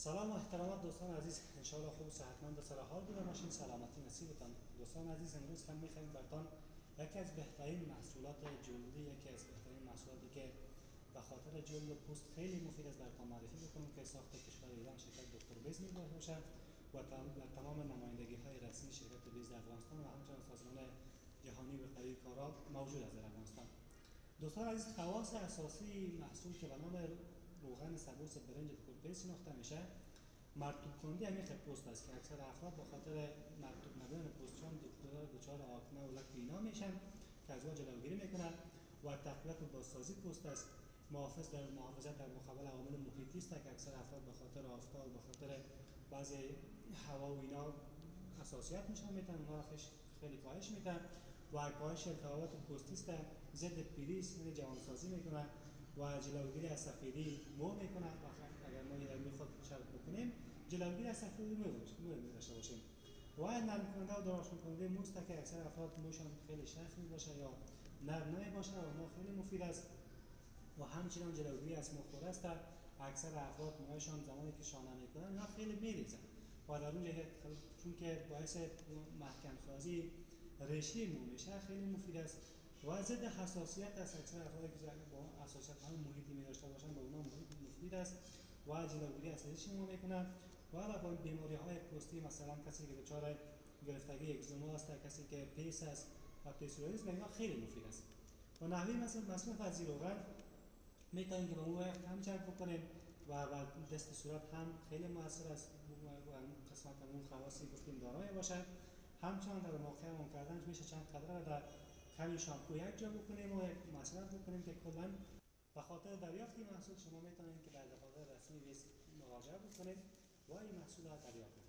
سلام و احترامات دوستان عزیز، انشاءالله خوب و صحتمند و سرحال بوده باشین. سلامتی نصیبتان. دوستان عزیز، امروز هم می‌خوایم براتون یکی از بهترین محصولات جلدی، یکی از بهترین محصولاتی که به خاطر جلد و پوست خیلی مفید است براتون معرفی بکنم که ساخت کشور ایران شرکت دکتر بیز میباشه باشه و در تمام نمایندگی‌های رسمی شرکت بیز در افغانستان و همچنین سازمان جهانی بهداری کارا موجود است در افغانستان. دوستان عزیز، خواص اساسی محصول که به نام روغن سبوس برنج دکتر بیز شناخته میشه، مرطوب کننده عمیق پوست است که اکثر افراد به خاطر مرطوب نبودن پوستشان دچار آکنه و لک بینا میشن که از جلوگیری میکنه و تقویت و بازسازی پوست است. محافظت در مقابل عوامل محیطی است که اکثر افراد به خاطر آفتاب، به خاطر بعضی هوا و اینا حساسیت نشون میدن، اونها خیلی کاهش میدن و کاهش التهابات پوستی است، ضد پیری یعنی جوانسازی میکنه و جلوگیری از سفیدی مو میکنه. اگر ما علمی خود شرط بکنیم جلوگیری از سفیدی مو داشته باشیم و نرم کننده و دراشت کننده موست که اکثر افراد موشان خیلی شخص میباشه یا نرم نمیباشه و ما خیلی مفید است و همچنین جلوگیری از موخوره است. اکثر افراد موهایشان زمانی که شانه میکنن اینا خیلی میریزن و در اونجا چون که باعث محکم سازی ریشه مو میشه خیلی مفید است و ضد حساسیت است. اکثر افرادی که با حساسیت های محیطی می داشته باشند به اونها مفید است و جلوگیری از ریشه مو میکنه و با بیماری های پوستی، مثلا کسی که دچار گرفتگی اگزوما است، کسی که پیس است و پیسوریاز، به اینا خیلی مفید است. و نحوی مصرف از روغن میتونیم که به اون هم جلب بکنیم و دست صورت هم خیلی موثر است و قسمت اون خواصی گفتیم دارای باشد. همچنان در موقع اون کردنش میشه چند قطره در کمی شامپو یک جا بکنیم و مصرف بکنیم که کلا به خاطر دریافت این محصول شما میتونید که در دفاتر رسمی مراجعه بکنید و این محصول را دریافت